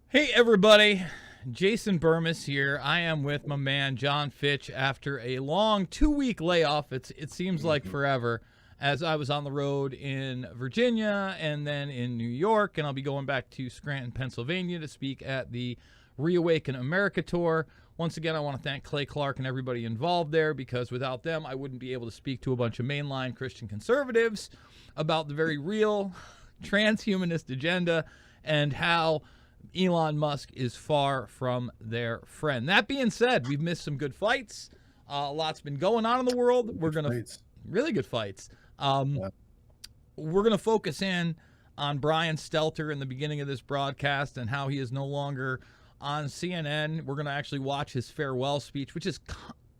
Hey everybody, Jason Bermas here. I am with my man John Fitch after a long 2-week layoff. It seems like forever, as I was on the road in Virginia and then in New York, and I'll be going back to Scranton, Pennsylvania to speak at the Reawaken America tour. Once again, I want to thank Clay Clark and everybody involved there, because without them, I wouldn't be able to speak to a bunch of mainline Christian conservatives about the very real transhumanist agenda and how Elon Musk is far from their friend. That being said, we've missed some good fights. A lot's been going on in the world. We're going to really good fights. We're going to focus in on Brian Stelter in the beginning of this broadcast and how he is no longer on CNN. We're going to actually watch his farewell speech, which is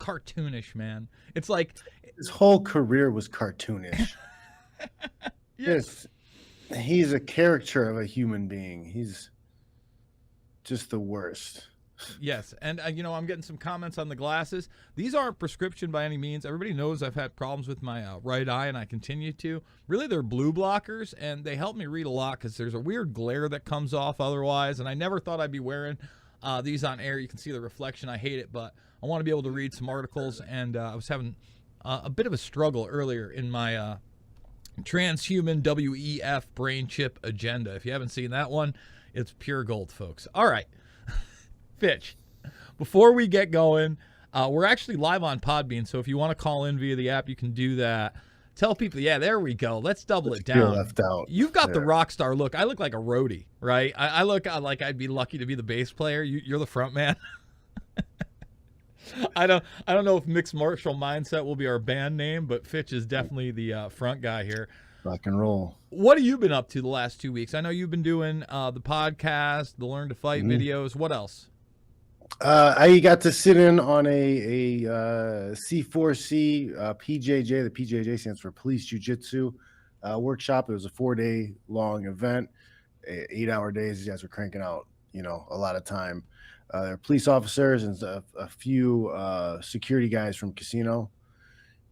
cartoonish, man. It's like his whole career was cartoonish. Yes. He's a caricature of a human being. He's just the worst. Yes, and I'm getting some comments on the glasses. These aren't prescription by any means. Everybody knows I've had problems with my right eye, and I continue to. Really, they're blue blockers, and they help me read a lot because there's a weird glare that comes off otherwise, and I never thought I'd be wearing these on air. You can see the reflection. I hate it, but I want to be able to read some articles, and I was having a bit of a struggle earlier in my transhuman WEF brain chip agenda. If you haven't seen that one, it's pure gold, folks. All right, Fitch, before we get going, we're actually live on Podbean, so if you want to call in via the app, you can do that. Tell people, yeah, there we go. Let's double it down. Left out. You've got the rock star look. I look like a roadie, right? I look like I'd be lucky to be the bass player. You're the front man. I don't know if Mixed Martial Mindset will be our band name, but Fitch is definitely the front guy here. Rock and roll. What have you been up to the last 2 weeks? I know you've been doing the podcast, the Learn to Fight videos. What else? I got to sit in on a C4C PJJ. The PJJ stands for Police Jiu-Jitsu workshop. It was a 4-day long event, 8-hour days. These guys were cranking out, a lot of time. There are police officers and a few security guys from casino.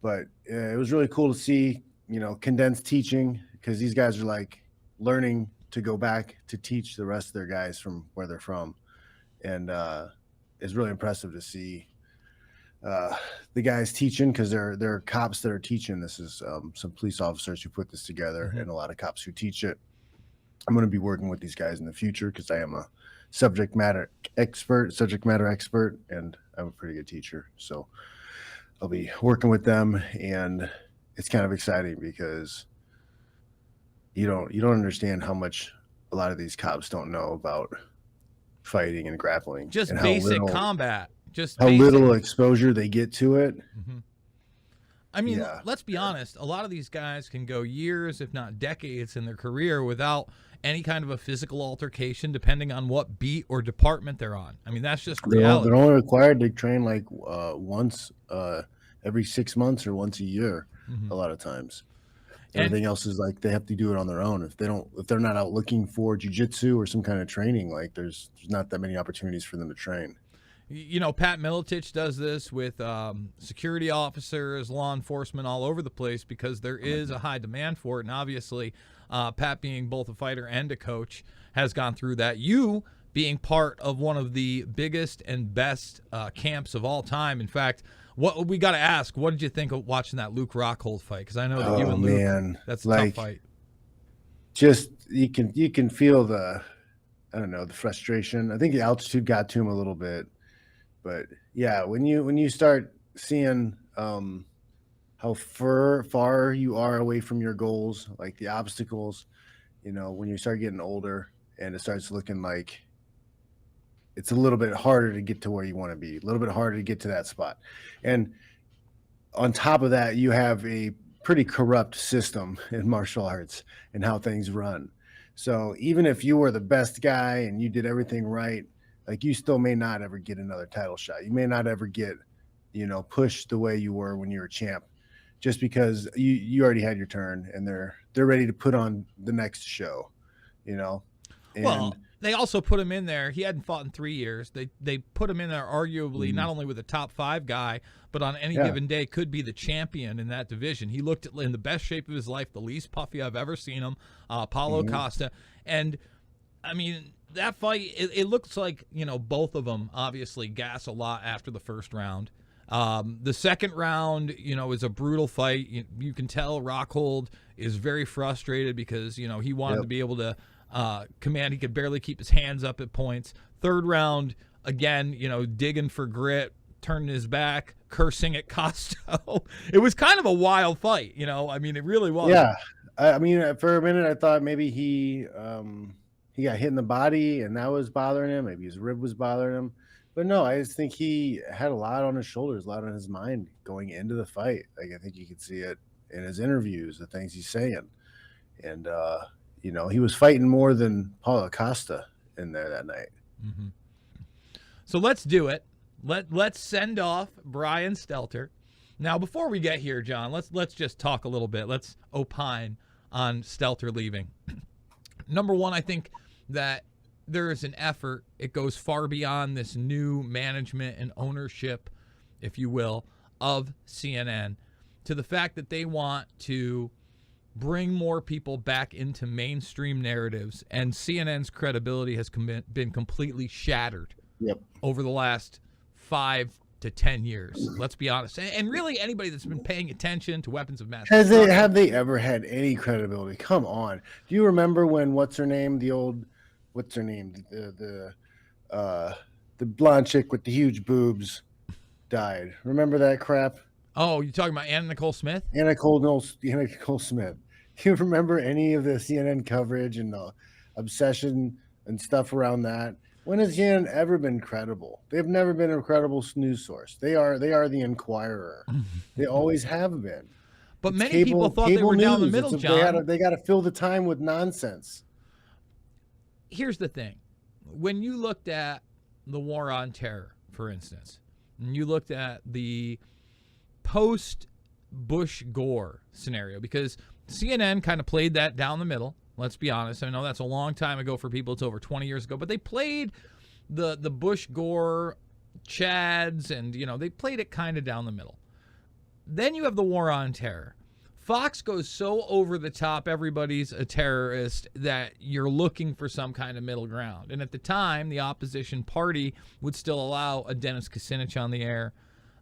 But it was really cool to see, condensed teaching, because these guys are like learning to go back to teach the rest of their guys from where they're from. And it's really impressive to see the guys teaching, because they're cops that are teaching. This is some police officers who put this together, and a lot of cops who teach it. I'm going to be working with these guys in the future because I am a subject matter expert, and I'm a pretty good teacher. So I'll be working with them, and it's kind of exciting because you don't understand how much a lot of these cops don't know about fighting and grappling. Just and basic combat. Just how little exposure they get to it. I mean, let's be honest. A lot of these guys can go years, if not decades, in their career without any kind of a physical altercation, depending on what beat or department they're on. I mean, that's just reality. They're only required to train like once every 6 months or once a year. A lot of times. Everything else is like they have to do it on their own. If they're not out looking for jiu-jitsu or some kind of training, like there's not that many opportunities for them to train. Pat Miletich does this with security officers, law enforcement all over the place, because there is a high demand for it. And obviously, Pat, being both a fighter and a coach, has gone through that. You being part of one of the biggest and best camps of all time. In fact, what we got to ask, what did you think of watching that Luke Rockhold fight? Because I know that you and Luke, that's a tough fight. Just you can feel the frustration. I think the altitude got to him a little bit, but yeah, when you start seeing how far you are away from your goals, like the obstacles, when you start getting older, and it starts looking like it's a little bit harder to get to where you want to be, a little bit harder to get to that spot. And on top of that, you have a pretty corrupt system in martial arts and how things run. So even if you were the best guy and you did everything right, like you still may not ever get another title shot. You may not ever get, pushed the way you were when you were champ, just because you already had your turn and they're ready to put on the next show, And well, they also put him in there. He hadn't fought in 3 years. They put him in there arguably not only with a top 5 guy, but on any given day could be the champion in that division. He looked in the best shape of his life, the least puffy I've ever seen him, Paulo Costa. And, I mean, that fight, it looks like, both of them obviously gas a lot after the first round. The second round, is a brutal fight. You can tell Rockhold is very frustrated because, he wanted to be able to command. He could barely keep his hands up at points. Third round, again, digging for grit, turning his back, cursing at Costo. It was kind of a wild fight, it really was. Yeah. I mean, for a minute, I thought maybe he got hit in the body and that was bothering him. Maybe his rib was bothering him. But no, I just think he had a lot on his shoulders, a lot on his mind going into the fight. Like, I think you could see it in his interviews, the things he's saying. And, he was fighting more than Paulo Costa in there that night. Mm-hmm. So let's do it. Let's send off Brian Stelter. Now, before we get here, John, let's just talk a little bit. Let's opine on Stelter leaving. Number one, I think that there is an effort. It goes far beyond this new management and ownership, if you will, of CNN, to the fact that they want to bring more people back into mainstream narratives, and CNN's credibility has been completely shattered over the last 5 to 10 years. Let's be honest. And really, anybody that's been paying attention to weapons of mass destruction, have they ever had any credibility? Come on. Do you remember when what's her name, the blonde chick with the huge boobs died? Remember that crap? Oh, you talking about Anna Nicole Smith? Anna Nicole Smith. Do you remember any of the CNN coverage and the obsession and stuff around that? When has CNN ever been credible? They've never been a credible news source. They are the Inquirer. They always have been. But many people thought they were down the middle, John. They got to fill the time with nonsense. Here's the thing. When you looked at the war on terror, for instance, and you looked at the post-Bush-Gore scenario, because CNN kind of played that down the middle. Let's be honest. I know that's a long time ago for people. It's over 20 years ago. But they played the Bush-Gore Chads, and, they played it kind of down the middle. Then you have the war on terror. Fox goes so over the top, everybody's a terrorist, that you're looking for some kind of middle ground. And at the time, the opposition party would still allow a Dennis Kucinich on the air,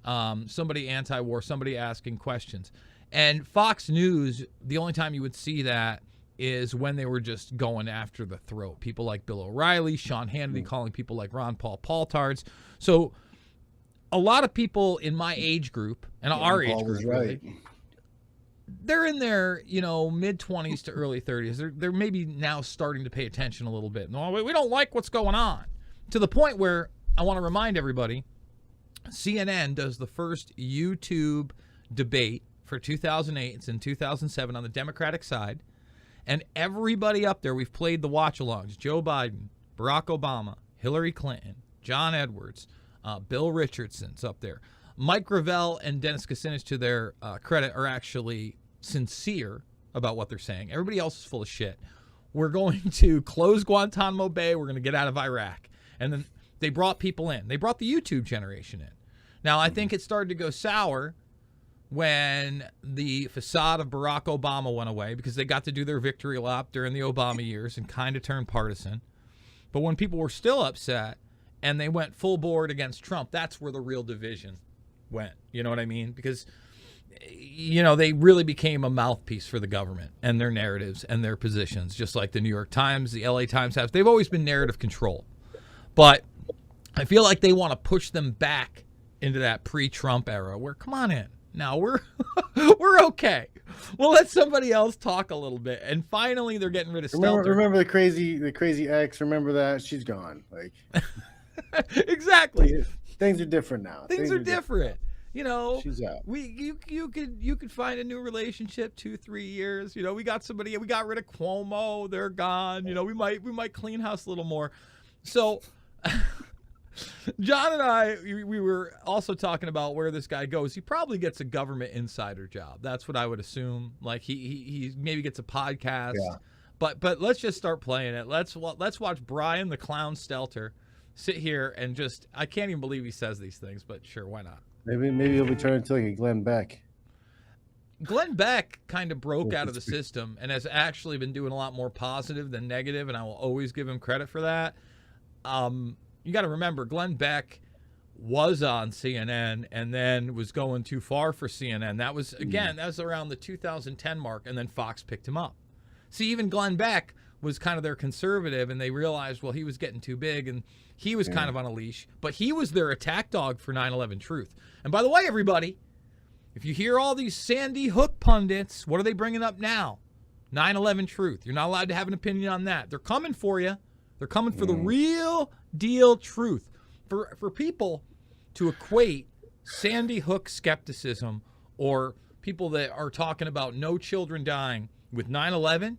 somebody anti-war, somebody asking questions. And Fox News, the only time you would see that is when they were just going after the throat. People like Bill O'Reilly, Sean Hannity calling people like Ron Paul Paltards. So a lot of people in my age group, and our age group, really, they're in their, mid-20s to early 30s. They're maybe now starting to pay attention a little bit. No, we don't like what's going on. To the point where I want to remind everybody, CNN does the first YouTube debate for 2008. It's in 2007 on the Democratic side. And everybody up there, we've played the watch-alongs. Joe Biden, Barack Obama, Hillary Clinton, John Edwards, Bill Richardson's up there. Mike Gravel and Dennis Kucinich, to their credit, are actually sincere about what they're saying. Everybody else is full of shit. We're going to close Guantanamo Bay. We're going to get out of Iraq. And then they brought people in. They brought the YouTube generation in. Now, I think it started to go sour when the facade of Barack Obama went away, because they got to do their victory lap during the Obama years and kind of turned partisan. But when people were still upset and they went full board against Trump, that's where the real division went. You know what I mean? Because, they really became a mouthpiece for the government and their narratives and their positions, just like the New York Times, the LA Times have. They've always been narrative control. But I feel like they want to push them back into that pre-Trump era where, come on in. Now we're okay. We'll let somebody else talk a little bit. And finally, they're getting rid of Stelter. Remember the crazy ex? Remember that? She's gone. Like, exactly. Things are different now. Things are different. She's out. You could find a new relationship 2-3 years. We got somebody. We got rid of Cuomo. They're gone. We might clean house a little more. So. John and I, we were also talking about where this guy goes. He probably gets a government insider job. That's what I would assume. Like he maybe gets a podcast. Yeah. But let's just start playing it. Let's watch Brian the Clown Stelter sit here and just, I can't even believe he says these things, but sure, why not? Maybe he'll be turning into like a Glenn Beck. Glenn Beck kind of broke out of the system and has actually been doing a lot more positive than negative, and I will always give him credit for that. You got to remember, Glenn Beck was on CNN and then was going too far for CNN. That was, again, that was around the 2010 mark, and then Fox picked him up. See, even Glenn Beck was kind of their conservative, and they realized, well, he was getting too big, and he was kind of on a leash. But he was their attack dog for 9/11 Truth. And by the way, everybody, if you hear all these Sandy Hook pundits, what are they bringing up now? 9/11 Truth. You're not allowed to have an opinion on that. They're coming for you. They're coming for the real deal truth. For people to equate Sandy Hook skepticism or people that are talking about no children dying with 9/11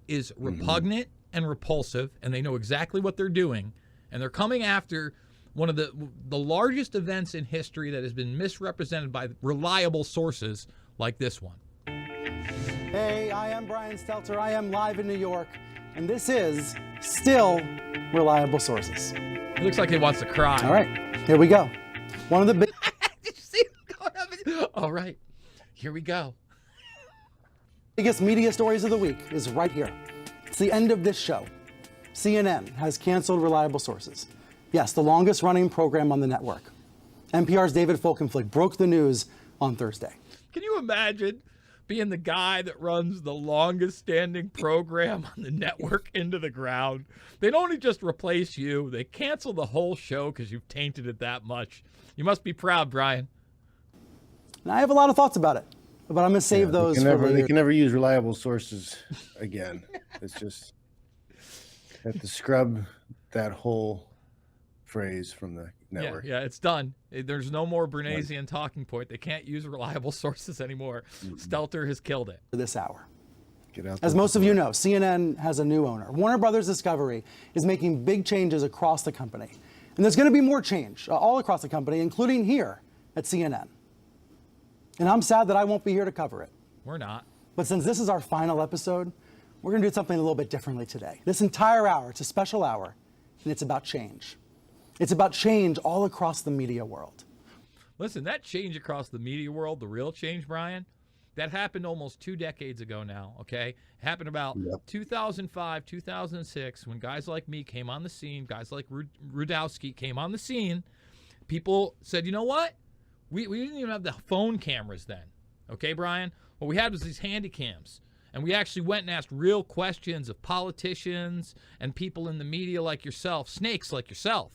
is repugnant and repulsive, and they know exactly what they're doing. And they're coming after one of the largest events in history that has been misrepresented by reliable sources like this one. Hey, I am Brian Stelter. I am live in New York, and this is still reliable sources. It looks like he wants to cry. All right, here we go. One of the big... Did you see him going up? All right, here we go. biggest media stories of the week is right here. It's the end of this show. CNN has canceled reliable sources. Yes, the longest running program on the network. NPR's David Folkenflik broke the news on Thursday. Can you imagine being the guy that runs the longest standing program on the network into the ground? They'd only just replace you. They cancel the whole show because you've tainted it that much. You must be proud, Brian. And I have a lot of thoughts about it, but I'm going to save those for later. They can never use reliable sources again. It's just have to scrub that whole phrase from the network. Yeah, it's done. There's no more Bernaysian talking point. They can't use reliable sources anymore. Stelter has killed it. This hour. Get out As most of you know, CNN has a new owner. Warner Brothers Discovery is making big changes across the company. And there's going to be more change all across the company, including here at CNN. And I'm sad that I won't be here to cover it. We're not. But since this is our final episode, we're going to do something a little bit differently today. This entire hour, it's a special hour, and it's about change. It's about change all across the media world. Listen, that change across the media world, the real change, Brian, that happened almost 2 decades ago now, okay? It happened about 2005, 2006, when guys like me came on the scene, guys like Rudowski came on the scene. People said, you know what? We didn't even have the phone cameras then, okay, Brian? What we had was these handy cams. And we actually went and asked real questions of politicians and people in the media like yourself, snakes like yourself.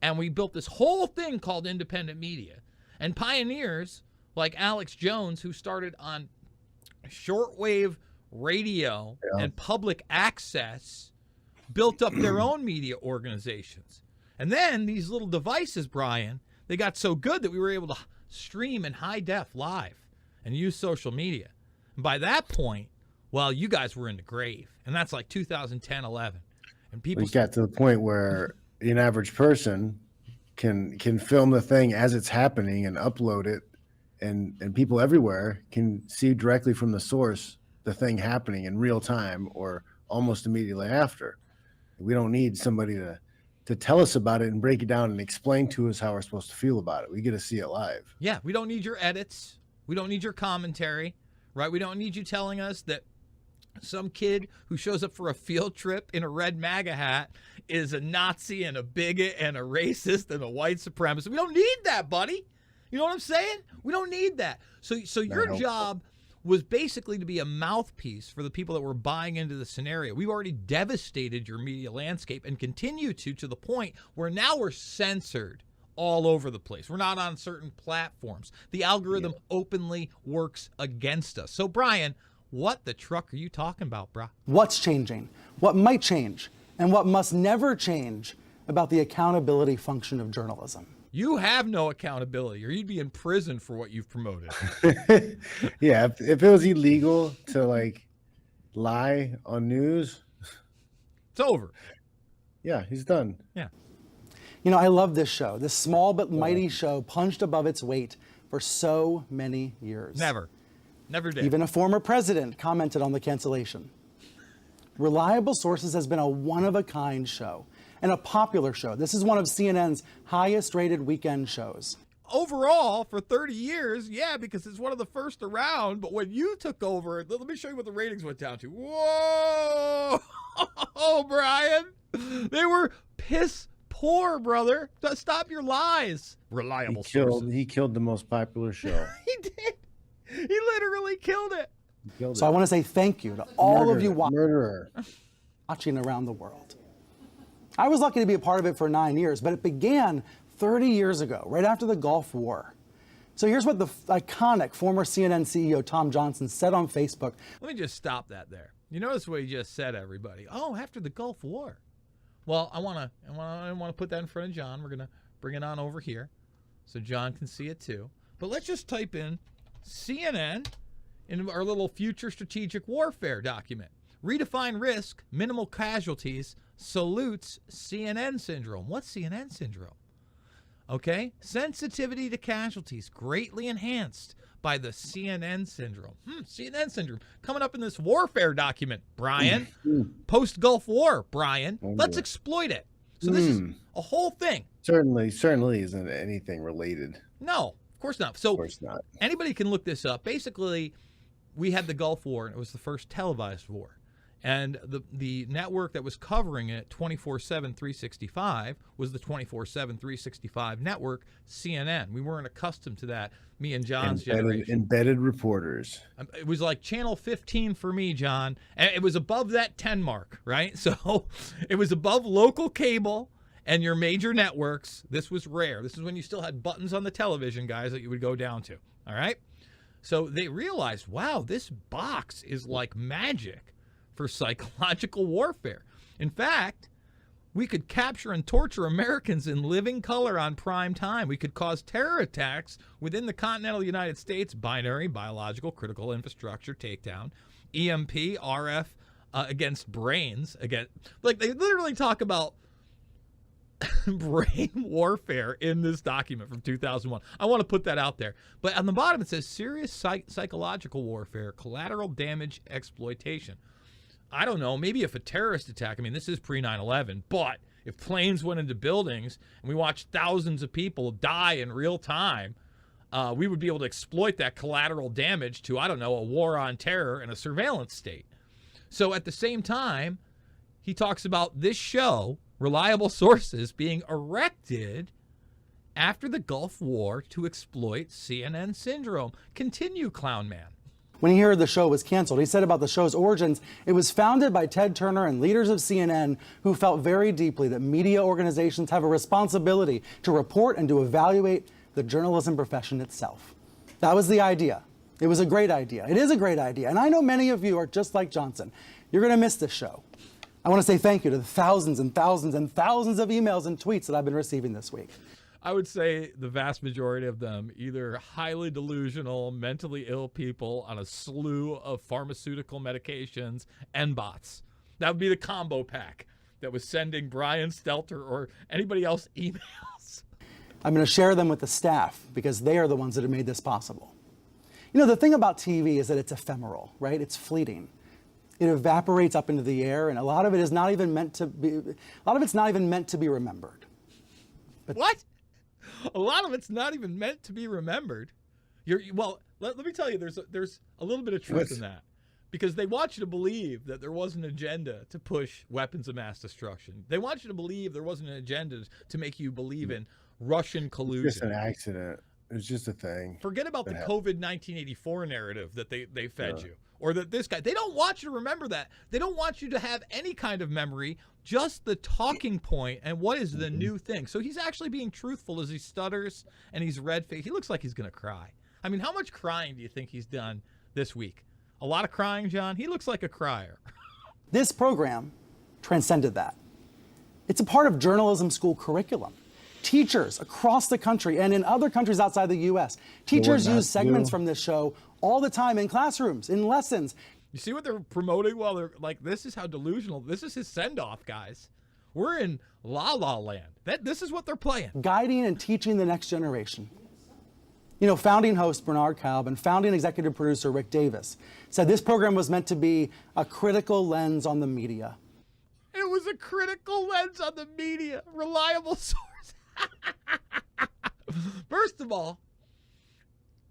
And we built this whole thing called independent media. And pioneers like Alex Jones, who started on shortwave radio and public access, built up their own media organizations. And then these little devices, Brian, they got so good that we were able to stream in high def live and use social media. And by that point, well, you guys were in the grave. And that's like 2010, 11. And people got to the point where an average person can film the thing as it's happening and upload it, and people everywhere can see directly from the source the thing happening in real time or almost immediately after. We don't need somebody to tell us about it and break it down and explain to us how we're supposed to feel about it. We get to see it live. Yeah, we don't need your edits. We don't need your commentary, right? We don't need you telling us that some kid who shows up for a field trip in a red MAGA hat is a Nazi and a bigot and a racist and a white supremacist. We don't need that, buddy. You know what I'm saying? We don't need that. So your job was basically to be a mouthpiece for the people that were buying into the scenario. We've already devastated your media landscape and continue to the point where now we're censored all over the place. We're not on certain platforms. The algorithm openly works against us. So, Brian, what the truck are you talking about, brah? What's changing? What might change? And what must never change about the accountability function of journalism? You have no accountability, or you'd be in prison for what you've promoted. Yeah, if it was illegal to lie on news, it's over. Yeah, he's done. Yeah. You know, I love this show. This small but mighty show punched above its weight for so many years. Never did. Even a former president commented on the cancellation. Reliable Sources has been a one-of-a-kind show and a popular show. This is one of CNN's highest-rated weekend shows. Overall, for 30 years, yeah, because it's one of the first around. But when you took over, let me show you what the ratings went down to. Whoa! Oh, Brian! They were piss whore, brother. Stop your lies. Reliable sources. He killed the most popular show. He did. He literally killed it. So I want to say thank you to all of you murderer. watching around the world. I was lucky to be a part of it for 9 years, but it began 30 years ago, right after the Gulf War. So here's what the iconic former CNN CEO Tom Johnson said on Facebook. Let me just stop that there. You notice what he just said, everybody. Oh, after the Gulf War. Well, I want to put that in front of John. We're going to bring it on over here so John can see it too. But let's just type in CNN in our little future strategic warfare document. Redefine risk, minimal casualties, salutes CNN syndrome. What's CNN syndrome? Okay, sensitivity to casualties greatly enhanced by the CNN syndrome. CNN syndrome coming up in this warfare document, Brian. Post-Gulf War, Brian. Let's exploit it. So this is a whole thing. Certainly isn't anything related. No, of course not. So of course not. Anybody can look this up. Basically, we had the Gulf War, and it was the first televised war. And the network that was covering it 24/7, 365 was the 24/7, 365 network, CNN. We weren't accustomed to that, me and John's generation. Embedded reporters. It was like channel 15 for me, John. And it was above that 10 mark, right? So it was above local cable and your major networks. This was rare. This is when you still had buttons on the television, guys, that you would go down to, all right? So they realized, wow, this box is like magic for psychological warfare. In fact, we could capture and torture Americans in living color on prime time. We could cause terror attacks within the continental United States, binary, biological, critical infrastructure takedown, EMP, RF against brains. Again, like they literally talk about brain warfare in this document from 2001. I want to put that out there. But on the bottom it says serious psychological warfare, collateral damage exploitation. I don't know, maybe if a terrorist attack, I mean, this is pre-9/11, but if planes went into buildings and we watched thousands of people die in real time, we would be able to exploit that collateral damage to, I don't know, a war on terror and a surveillance state. So at the same time, he talks about this show, Reliable Sources, being erected after the Gulf War to exploit CNN syndrome. Continue, Clown Man. When he heard the show was canceled, he said about the show's origins, it was founded by Ted Turner and leaders of CNN who felt very deeply that media organizations have a responsibility to report and to evaluate the journalism profession itself. That was the idea. It was a great idea. It is a great idea. And I know many of you are just like Johnson. You're going to miss this show. I want to say thank you to the thousands and thousands and thousands of emails and tweets that I've been receiving this week. I would say the vast majority of them either highly delusional, mentally ill people on a slew of pharmaceutical medications and bots. That would be the combo pack that was sending Brian Stelter or anybody else emails. I'm going to share them with the staff because they are the ones that have made this possible. You know, the thing about TV is that it's ephemeral, right? It's fleeting. It evaporates up into the air, and a lot of it is not even meant to be. A lot of it's not even meant to be remembered. But what? A lot of it's not even meant to be remembered. Well, let me tell you, there's a little bit of truth in that, because they want you to believe that there was an agenda to push weapons of mass destruction. They want you to believe there wasn't an agenda to make you believe in Russian collusion. It's just an accident. It was just a thing. Forget about the COVID 1984 narrative that they fed you, or that this guy. They don't want you to remember that. They don't want you to have any kind of memory, just the talking point and what is the new thing. So he's actually being truthful as he stutters and he's red-faced. He looks like he's going to cry. I mean, how much crying do you think he's done this week? A lot of crying, John? He looks like a crier. This program transcended that. It's a part of journalism school curriculum. Teachers across the country and in other countries outside the U.S., teachers use segments from this show all the time in classrooms, in lessons. You see what they're promoting? Well, they're like, this is how delusional. This is his send-off, guys. We're in La La Land. This is what they're playing. Guiding and teaching the next generation. You know, founding host Bernard Kalb and founding executive producer Rick Davis said this program was meant to be a critical lens on the media. It was a critical lens on the media. Reliable source. First of all,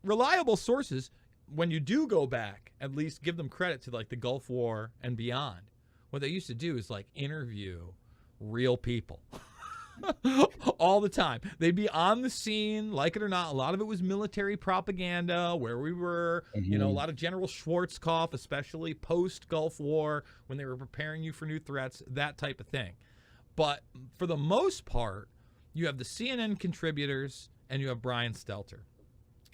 reliable sources, when you do go back, at least give them credit to like the Gulf War and beyond. What they used to do is like interview real people. All the time. They'd be on the scene, like it or not. A lot of it was military propaganda, where we were, a lot of General Schwarzkopf, especially post-Gulf War, when they were preparing you for new threats, that type of thing. But for the most part, you have the CNN contributors and you have Brian Stelter.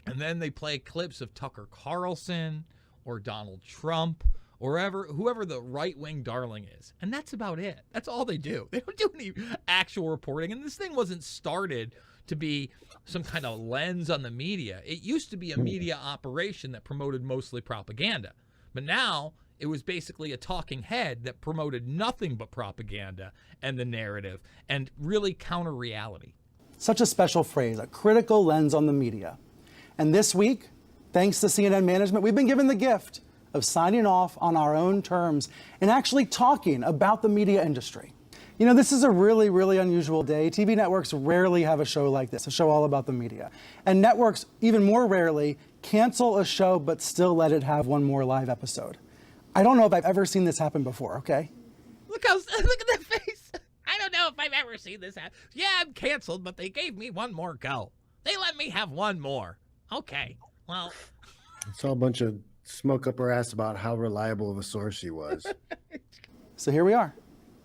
And then they play clips of Tucker Carlson or Donald Trump or whoever the right-wing darling is. And that's about it. That's all they do. They don't do any actual reporting. And this thing wasn't started to be some kind of lens on the media. It used to be a media operation that promoted mostly propaganda. But now it was basically a talking head that promoted nothing but propaganda and the narrative and really counter reality. Such a special phrase, a critical lens on the media. And this week, thanks to CNN management, we've been given the gift of signing off on our own terms and actually talking about the media industry. This is a really, really unusual day. TV networks rarely have a show like this, a show all about the media. And networks, even more rarely, cancel a show but still let it have one more live episode. I don't know if I've ever seen this happen before, okay? Look at that face. I don't know if I've ever seen this happen. Yeah, I'm canceled, but they gave me one more go. They let me have one more. Okay, well. It's all a bunch of smoke up her ass about how reliable of a source she was. So here we are.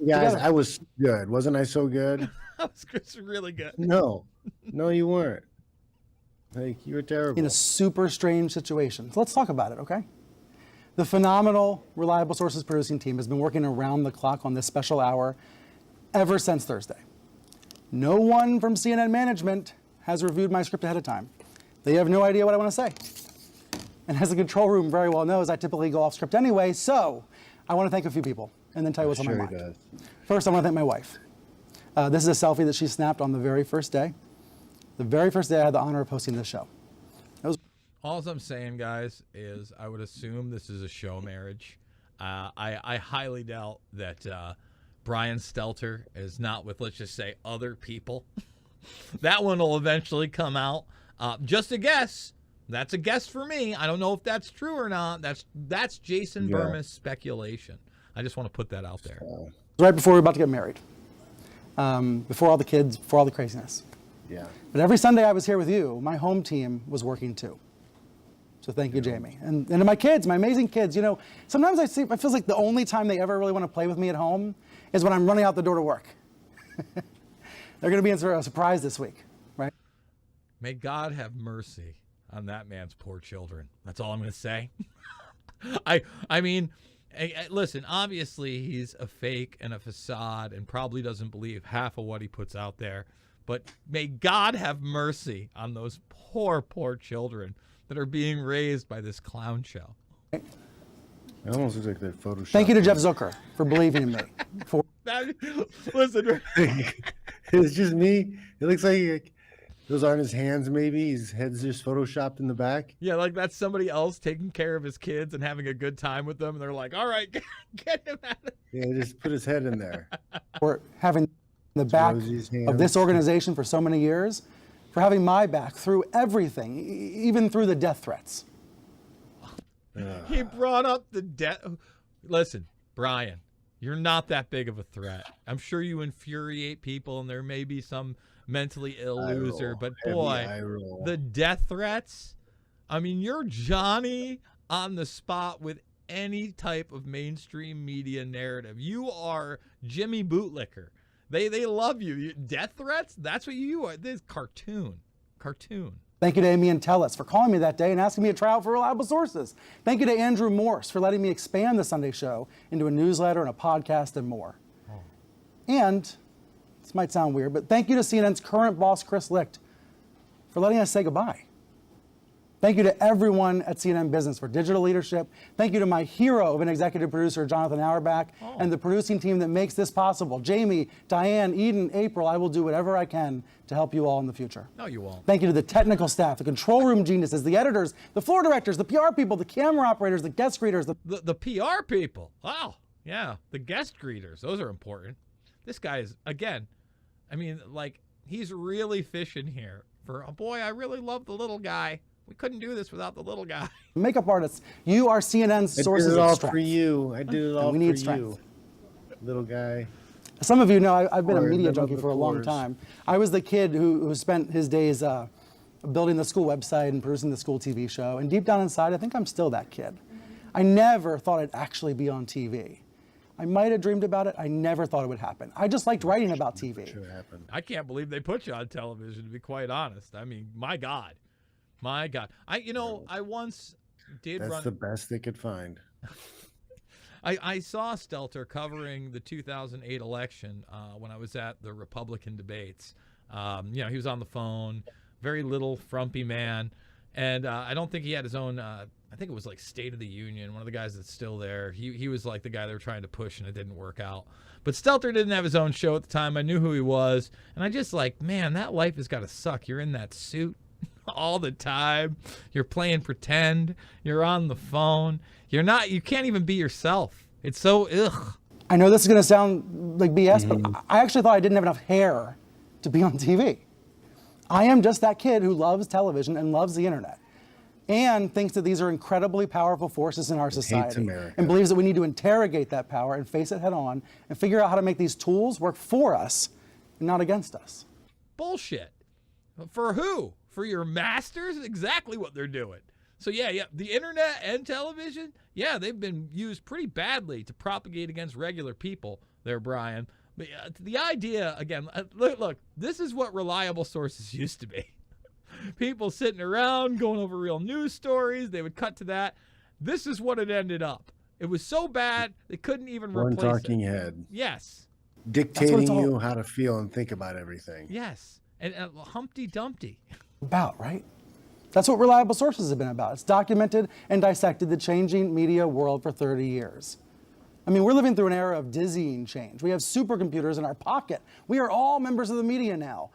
Guys, Together. I was good. Wasn't I so good? That was really good. No, you weren't. Like, you were terrible. In a super strange situation. So let's talk about it, okay? The phenomenal Reliable Sources producing team has been working around the clock on this special hour ever since Thursday. No one from CNN management has reviewed my script ahead of time. They have no idea what I want to say. And as the control room very well knows, I typically go off script anyway, so I want to thank a few people and then tell you what's on my mind. Does. First, I want to thank my wife. This is a selfie that she snapped on the very first day. The very first day I had the honor of hosting this show. All I'm saying, guys, is I would assume this is a show marriage. I highly doubt that Brian Stelter is not with, let's just say, other people. That one will eventually come out. Just a guess. That's a guess for me. I don't know if that's true or not. That's Jason Bermas speculation. I just want to put that out there. Right before we were about to get married. Before all the kids, before all the craziness. Yeah. But every Sunday I was here with you, my home team was working too. So thank you, Jamie. And to my kids, my amazing kids, sometimes I feel like the only time they ever really want to play with me at home is when I'm running out the door to work. They're going to be in for a surprise this week, right? May God have mercy on that man's poor children. That's all I'm going to say. I mean, listen, obviously he's a fake and a facade and probably doesn't believe half of what he puts out there. But may God have mercy on those poor, poor children that are being raised by this clown show. It almost looks like that Photoshop. Thank you to Jeff Zucker for believing in me. Listen, it's just me. It looks like those aren't his hands, maybe. His head's just Photoshopped in the back. Yeah, like that's somebody else taking care of his kids and having a good time with them. And they're like, all right, get him out of here. Yeah, just put his head in there. For having the back of this organization for so many years, for having my back through everything, even through the death threats. He brought up the death. Listen, Brian, you're not that big of a threat. I'm sure you infuriate people, and there may be some mentally ill loser, but boy, the death threats. I mean, you're Johnny on the spot with any type of mainstream media narrative. You are Jimmy Bootlicker. They love you. Death threats? That's what you are. This is cartoon. Thank you to Amy and Tellus for calling me that day and asking me to try out for Reliable Sources. Thank you to Andrew Morse for letting me expand the Sunday show into a newsletter and a podcast and more. And, this might sound weird, but thank you to CNN's current boss, Chris Licht, for letting us say goodbye. Thank you to everyone at CNN Business for digital leadership. Thank you to my hero of an executive producer, Jonathan Auerbach, and the producing team that makes this possible. Jamie, Diane, Eden, April, I will do whatever I can to help you all in the future. No, you won't. Thank you to the technical staff, the control room geniuses, the editors, the floor directors, the PR people, the camera operators, the guest greeters. The PR people. Wow. Yeah, the guest greeters. Those are important. This guy is, again, I mean, like, he's really fishing here for, oh boy, I really love the little guy. We couldn't do this without the little guy. Makeup artists, you are CNN's sources of strength. I did it all for you. I did it all for you. Little guy. Some of you know I've been a Course, media I love junkie the for a long course. time. I was the kid who spent his days building the school website and producing the school TV show. And deep down inside, I think I'm still that kid. I never thought I'd actually be on TV. I might have dreamed about it. I never thought it would happen. I just liked writing about TV. Should happen. I can't believe they put you on television, to be quite honest. I mean, my God. I once did That's run. the best they could find. I saw Stelter covering the 2008 election when I was at the Republican debates. He was on the phone, very little frumpy man. And I don't think he had his own, I think it was like State of the Union, one of the guys that's still there. He was like the guy they were trying to push, and it didn't work out. But Stelter didn't have his own show at the time. I knew who he was. And I just like, man, that life has got to suck. You're in that suit all the time. You're playing pretend. You're on the phone. You can't even be yourself. It's so ugh. I know this is going to sound like BS, but I actually thought I didn't have enough hair to be on TV. I am just that kid who loves television and loves the internet and thinks that these are incredibly powerful forces in our society America. and believes that we need to interrogate that power and face it head on and figure out how to make these tools work for us and not against us. Bullshit. For who? For your masters? Exactly what they're doing. So yeah, the internet and television, they've been used pretty badly to propagate against regular people there, Brian. But the idea, again, look, this is what reliable sources used to be. People sitting around going over real news stories. They would cut to that. This is what it ended up. It was so bad, they couldn't even One replace talking it. head. Yes. Dictating you how to feel and think about everything. Yes. And Humpty Dumpty. About, right? That's what reliable sources have been about. It's documented and dissected the changing media world for 30 years. I mean, we're living through an era of dizzying change. We have supercomputers in our pocket. We are all members of the media now.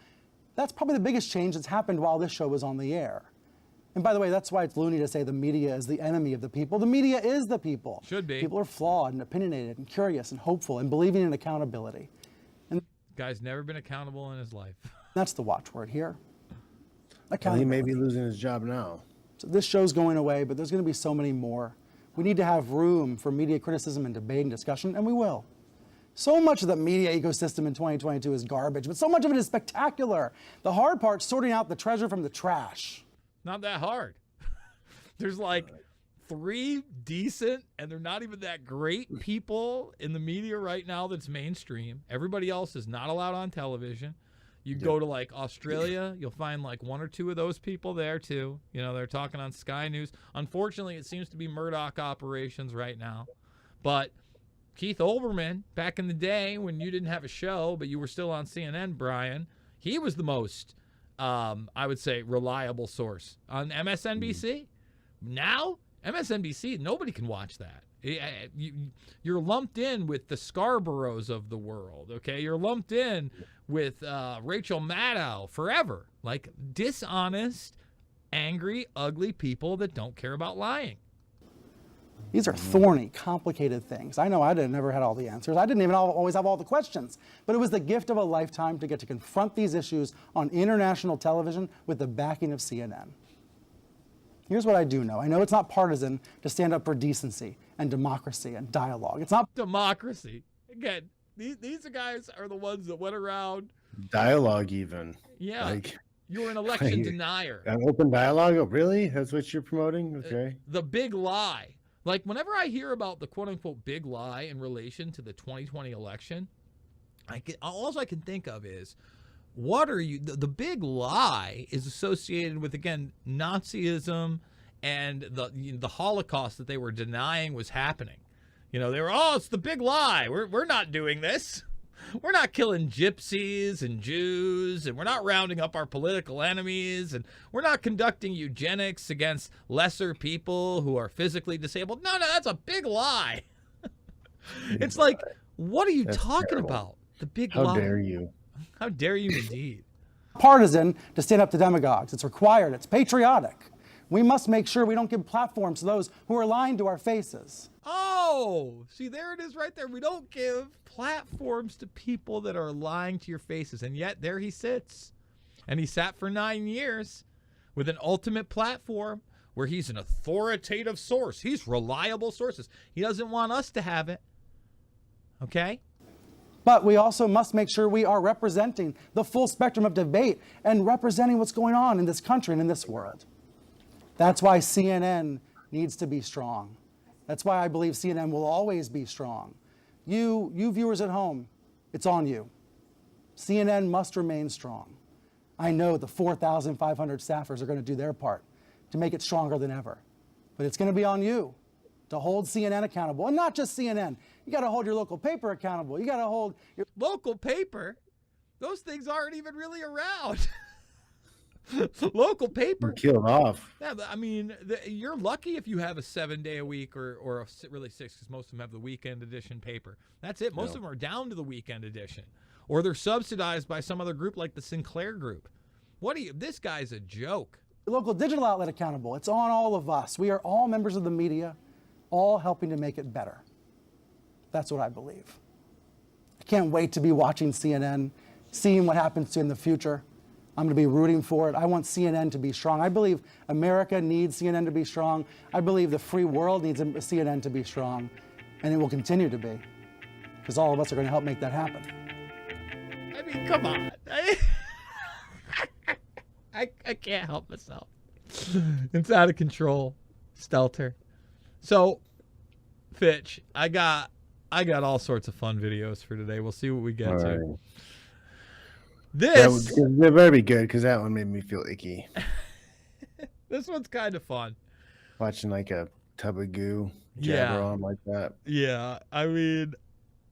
That's probably the biggest change that's happened while this show was on the air. And by the way, that's why it's loony to say the media is the enemy of the people. The media is the people. Should be. People are flawed and opinionated and curious and hopeful and believing in accountability. And Guy's never been accountable in his life. that's the watchword here. Well, he may be losing his job now. So this show's going away, but there's going to be so many more. We need to have room for media criticism and debate and discussion, and we will. So much of the media ecosystem in 2022 is garbage, but so much of it is spectacular. The hard part's sorting out the treasure from the trash. Not that hard. There's like 3 decent, and they're not even that great people in the media right now that's mainstream. Everybody else is not allowed on television. You go to like Australia, you'll find like 1 or 2 of those people there too. They're talking on Sky News. Unfortunately, it seems to be Murdoch operations right now. But Keith Olbermann, back in the day when you didn't have a show, but you were still on CNN, Brian, he was the most, I would say, reliable source on MSNBC. Now, MSNBC, nobody can watch that. You're lumped in with the Scarboroughs of the world, okay? You're lumped in with Rachel Maddow forever. Like dishonest, angry, ugly people that don't care about lying. These are thorny, complicated things. I know I never had all the answers. I didn't even always have all the questions. But it was the gift of a lifetime to get to confront these issues on international television with the backing of CNN. Here's what I do know. I know it's not partisan to stand up for decency and democracy and dialogue. It's not democracy. Again, these guys are the ones that went around. Dialogue even. Yeah. Like, you're an election denier. An open dialogue? Oh, really? That's what you're promoting? Okay. The big lie. Like, whenever I hear about the quote-unquote big lie in relation to the 2020 election, all I can think of is, what are you... The big lie is associated with, again, Nazism and the Holocaust that they were denying was happening. They were, it's the big lie. We're not doing this. We're not killing gypsies and Jews, and we're not rounding up our political enemies, and we're not conducting eugenics against lesser people who are physically disabled. No, that's a big lie. It's like, what are you talking about? The big lie. How dare you? How dare you indeed. partisan to stand up to demagogues. It's required. It's patriotic. We must make sure we don't give platforms to those who are lying to our faces. Oh, see, there it is right there. We don't give platforms to people that are lying to your faces. And yet there he sits. And he sat for 9 years with an ultimate platform where he's an authoritative source. He's reliable sources. He doesn't want us to have it. Okay? But we also must make sure we are representing the full spectrum of debate and representing what's going on in this country and in this world. That's why CNN needs to be strong. That's why I believe CNN will always be strong. You viewers at home, it's on you. CNN must remain strong. I know the 4,500 staffers are going to do their part to make it stronger than ever. But it's going to be on you to hold CNN accountable. And not just CNN. You got to hold your local paper accountable. You got to hold your Local paper? Those things aren't even really around. Local paper. Killed off. Yeah, I mean, you're lucky if you have a 7-day a week or really 6, because most of them have the weekend edition paper. That's it. Most of them are down to the weekend edition, or they're subsidized by some other group like the Sinclair Group. This guy's a joke. local digital outlet accountable. It's on all of us. We are all members of the media, all helping to make it better. That's what I believe. I can't wait to be watching CNN, seeing what happens in the future. I'm going to be rooting for it. I want CNN to be strong. I believe America needs CNN to be strong. I believe the free world needs CNN to be strong, and it will continue to be, because all of us are going to help make that happen. I mean, come on. I can't help myself. It's out of control, Stelter. So, Fitch, I got all sorts of fun videos for today. We'll see what we get All to. right. This They better be good, because that one made me feel icky. this one's kind of fun. Watching like a tub of goo Yeah. jabber on like that. Yeah, I mean,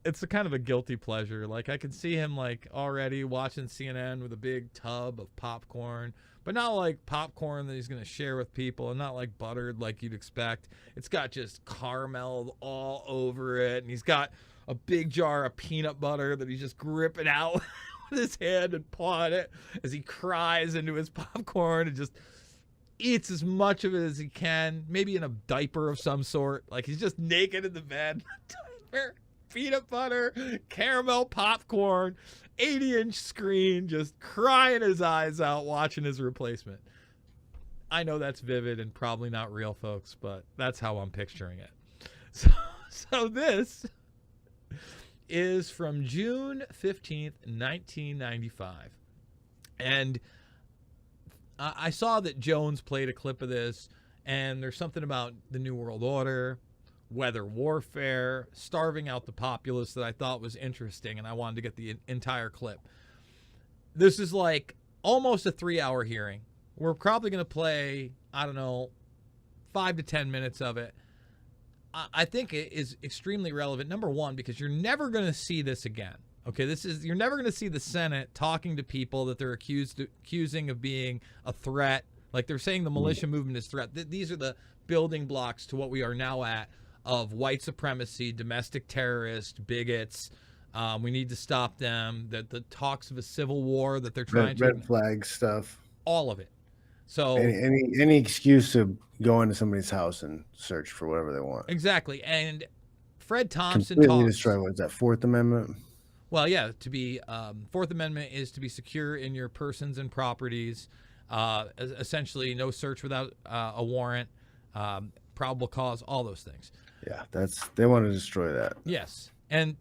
it's a kind of a guilty pleasure. Like, I can see him like already watching CNN with a big tub of popcorn, but not like popcorn that he's going to share with people, and not like buttered like you'd expect. It's got just caramel all over it, and he's got a big jar of peanut butter that he's just gripping out with his hand and pawing it as he cries into his popcorn and just eats as much of it as he can, maybe in a diaper of some sort. Like, he's just naked in the bed. Diaper, peanut butter, caramel popcorn, 80-inch screen, just crying his eyes out watching his replacement. I know that's vivid and probably not real, folks, but that's how I'm picturing it. So this is from June 15th, 1995. And I saw that Jones played a clip of this, and there's something about the New World Order, weather warfare, starving out the populace that I thought was interesting, and I wanted to get the entire clip. This is like almost a 3-hour hearing. We're probably going to play, I don't know, 5 to 10 minutes of it. I think it is extremely relevant, number one, because you're never going to see this again. Okay, you're never going to see the Senate talking to people that they're accusing of being a threat. Like, they're saying the militia movement is threat. These are the building blocks to what we are now at of white supremacy, domestic terrorists, bigots. We need to stop them. The talks of a civil war that they're trying to red flag stuff. All of it. So any excuse to go into somebody's house and search for whatever they want. Exactly. And Fred Thompson Completely talks. destroy, what is that, Fourth Amendment? Well, yeah, to be Fourth Amendment is to be secure in your persons and properties. Essentially, no search without a warrant, probable cause, all those things. Yeah, they want to destroy that. Yes, and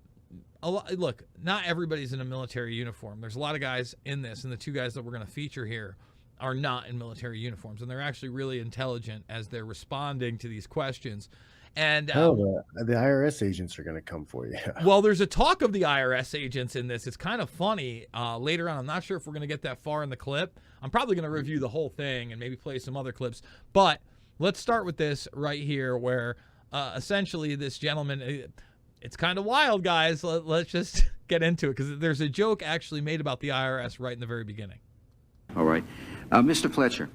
look, not everybody's in a military uniform. There's a lot of guys in this, and the two guys that we're going to feature here are not in military uniforms, and they're actually really intelligent as they're responding to these questions. And the IRS agents are going to come for you. Well, there's a talk of the IRS agents in this. It's kind of funny. Later on, I'm not sure if we're going to get that far in the clip. I'm probably going to review the whole thing and maybe play some other clips. But let's start with this right here, where essentially this gentleman, it's kind of wild, guys. Let's just get into it, because there's a joke actually made about the IRS right in the very beginning. All right. Mr. Fletcher,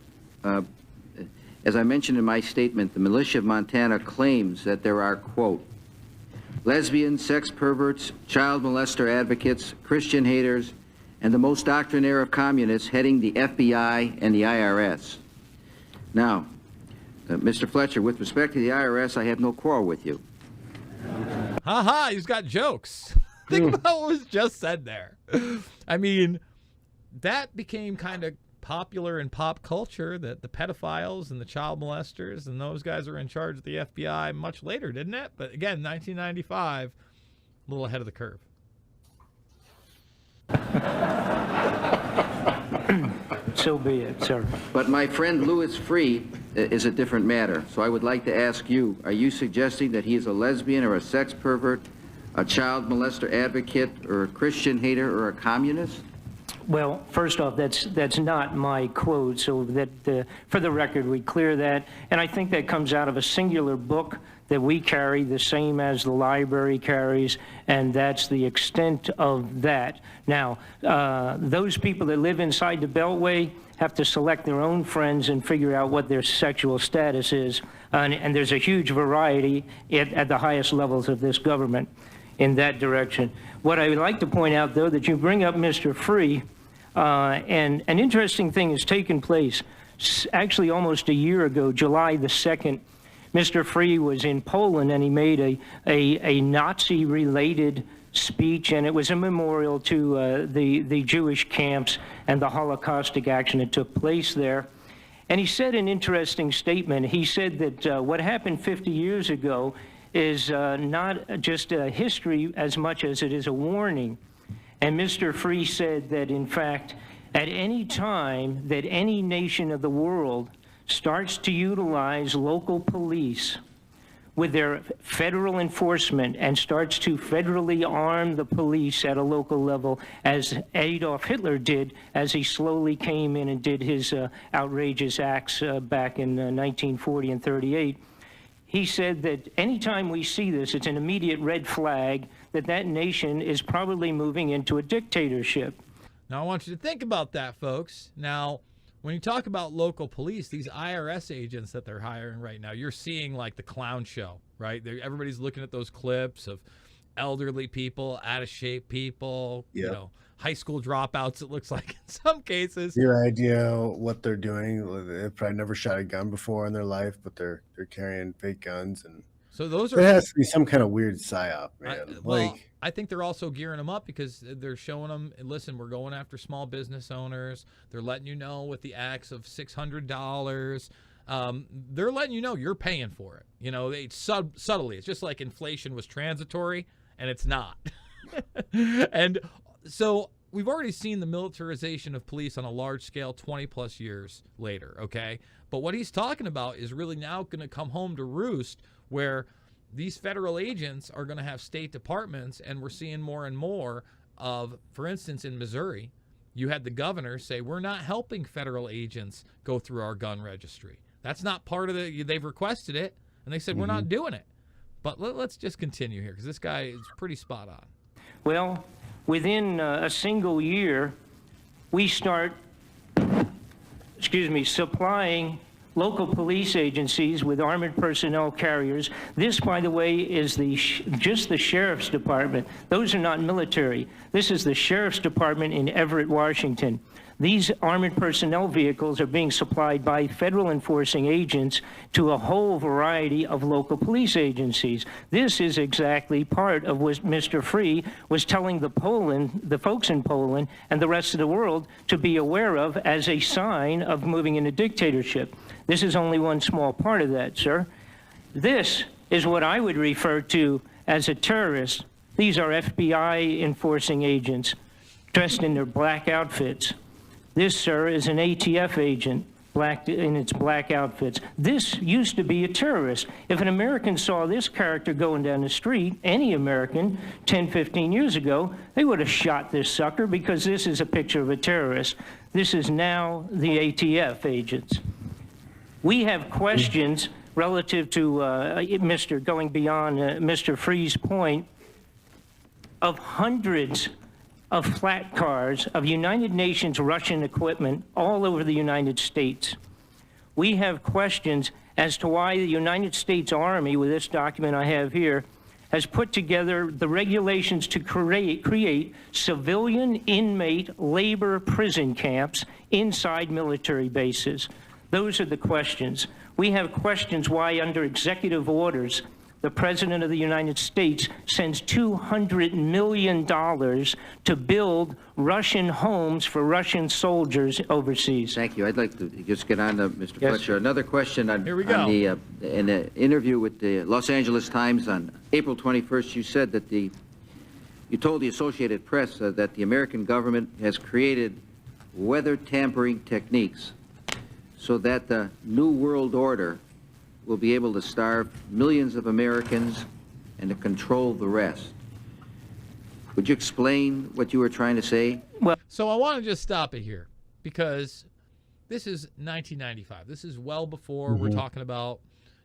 as I mentioned in my statement, the militia of Montana claims that there are, quote, lesbians, sex perverts, child molester advocates, Christian haters, and the most doctrinaire of communists heading the FBI and the IRS. Now, Mr. Fletcher, with respect to the IRS, I have no quarrel with you. Ha, he's got jokes. Think about what was just said there. I mean, that became kind of popular in pop culture, that the pedophiles and the child molesters and those guys are in charge of the FBI much later, didn't it? But again, 1995, a little ahead of the curve. So be it, sir. But my friend Louis Freeh is a different matter. So I would like to ask you, are you suggesting that he is a lesbian or a sex pervert, a child molester advocate, or a Christian hater, or a communist? Well, first off, that's not my quote, so that for the record we clear that. And I think that comes out of a singular book that we carry, the same as the library carries, and that's the extent of that. Now, those people that live inside the Beltway have to select their own friends and figure out what their sexual status is, and there's a huge variety at the highest levels of this government in that direction. What I would like to point out, though, that you bring up Mr. Freeh, and an interesting thing has taken place. Actually, almost a year ago, July the 2nd, Mr. Freeh was in Poland, and he made a Nazi-related speech, and it was a memorial to the Jewish camps and the Holocaustic action that took place there. And he said an interesting statement. He said that what happened 50 years ago is not just a history as much as it is a warning. And Mr. Freeh said that, in fact, at any time that any nation of the world starts to utilize local police with their federal enforcement and starts to federally arm the police at a local level, as Adolf Hitler did as he slowly came in and did his outrageous acts back in 1940 and 38, he said that anytime we see this, it's an immediate red flag that that nation is probably moving into a dictatorship. Now, I want you to think about that, folks. Now, when you talk about local police, these IRS agents that they're hiring right now, you're seeing like the clown show, right? Everybody's looking at those clips of elderly people, out of shape people, you know, high school dropouts, it looks like in some cases. Your idea what they're doing, they've probably never shot a gun before in their life, but they're carrying fake guns, and so those are. There has to be some kind of weird psyop, man. I think they're also gearing them up because they're showing them, listen, we're going after small business owners. They're letting you know with the acts of $600. They're letting you know you're paying for it. You know, subtly. It's just like inflation was transitory, and it's not. And so we've already seen the militarization of police on a large scale 20-plus years later, okay? But what he's talking about is really now going to come home to roost, where these federal agents are going to have state departments, and we're seeing more and more of, for instance, in Missouri, you had the governor say, we're not helping federal agents go through our gun registry. That's not part of they've requested it, and they said, we're not doing it. But let's just continue here, because this guy is pretty spot on. Well, within a single year, we start, supplying local police agencies with armored personnel carriers. This, by the way, is just the sheriff's department. Those are not military. This is the sheriff's department in Everett, Washington. These armored personnel vehicles are being supplied by federal enforcing agents to a whole variety of local police agencies. This is exactly part of what Mr. Freeh was telling the folks in Poland and the rest of the world to be aware of as a sign of moving into dictatorship. This is only one small part of that, sir. This is what I would refer to as a terrorist. These are FBI enforcing agents dressed in their black outfits. This, sir, is an ATF agent in its black outfits. This used to be a terrorist. If an American saw this character going down the street, any American, 10, 15 years ago, they would have shot this sucker, because this is a picture of a terrorist. This is now the ATF agents. We have questions relative to going beyond Mr. Freeh's point, of hundreds of flat cars of United Nations Russian equipment all over the United States. We have questions as to why the United States Army, with this document I have here, has put together the regulations to create civilian inmate labor prison camps inside military bases. Those are the questions. We have questions why, under executive orders, the President of the United States sends $200 million to build Russian homes for Russian soldiers overseas. Thank you. I'd like to just get on to Mr. Yes, Fletcher. sir. Another question on, Here we go. in an interview with the Los Angeles Times on April 21st, you said that the You told the Associated Press that the American government has created weather tampering techniques so that the New World Order will be able to starve millions of Americans and to control the rest. Would you explain what you were trying to say? So I want to just stop it here because this is 1995. This is well before we're talking about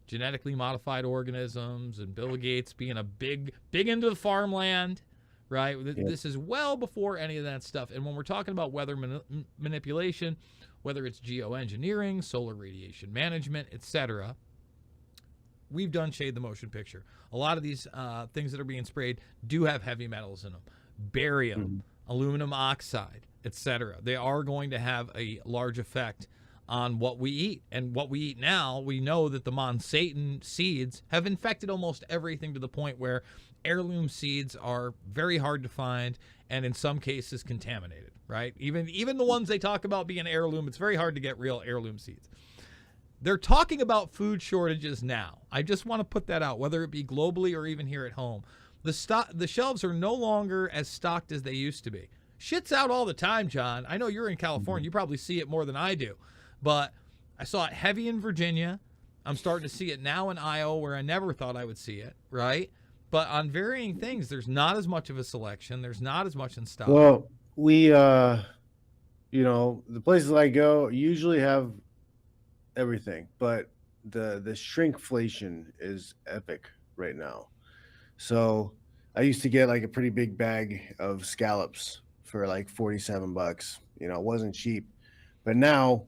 genetically modified organisms and Bill Gates being a big into the farmland, right? This is well before any of that stuff. And when we're talking about weather manipulation, whether it's geoengineering, solar radiation management, etc., we've done Shade the Motion Picture. A lot of these things that are being sprayed do have heavy metals in them. Barium, aluminum oxide, etc. They are going to have a large effect on what we eat. And what we eat now, we know that the Monsanto seeds have infected almost everything to the point where heirloom seeds are very hard to find and in some cases contaminated, right? Even the ones they talk about being heirloom, it's very hard to get real heirloom seeds. They're talking about food shortages now. I just want to put that out, whether it be globally or even here at home. The shelves are no longer as stocked as they used to be. Shit's out all the time, John. I know you're in California. You probably see it more than I do. But I saw it heavy in Virginia. I'm starting to see it now in Iowa where I never thought I would see it, right? But on varying things, there's not as much of a selection. There's not as much in stock. Well, we, the places I go usually have everything, but the shrinkflation is epic right now. So I used to get like a pretty big bag of scallops for like $47. It wasn't cheap, but now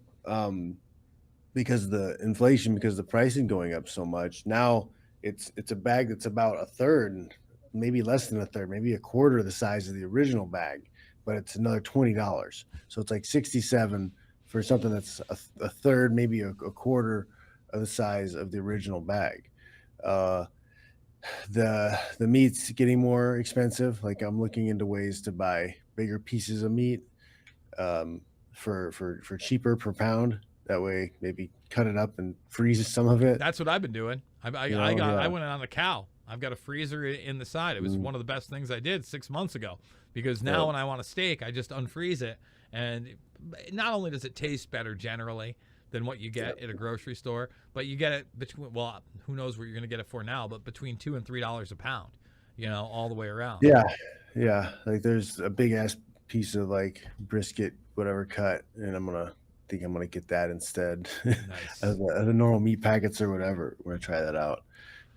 because of the inflation, because the pricing going up so much, now it's a bag that's about a third, maybe less than a third, maybe a quarter of the size of the original bag, but it's another $20. So it's like $67 for something that's a third, maybe a quarter of the size of the original bag. The meat's getting more expensive. Like I'm looking into ways to buy bigger pieces of meat for cheaper per pound. That way, maybe cut it up and freeze some of it. That's what I've been doing. I went on the cow. I've got a freezer in the side. It was one of the best things I did 6 months ago because now when I want a steak, I just unfreeze it. And not only does it taste better generally than what you get at a grocery store, but you get it between, well, who knows what you're going to get it for now, but between $2 and $3 a pound, all the way around. Yeah. Like there's a big ass piece of like brisket, whatever cut, and I'm going to get that instead. Nice. as a normal meat packets or whatever. We're going to try that out.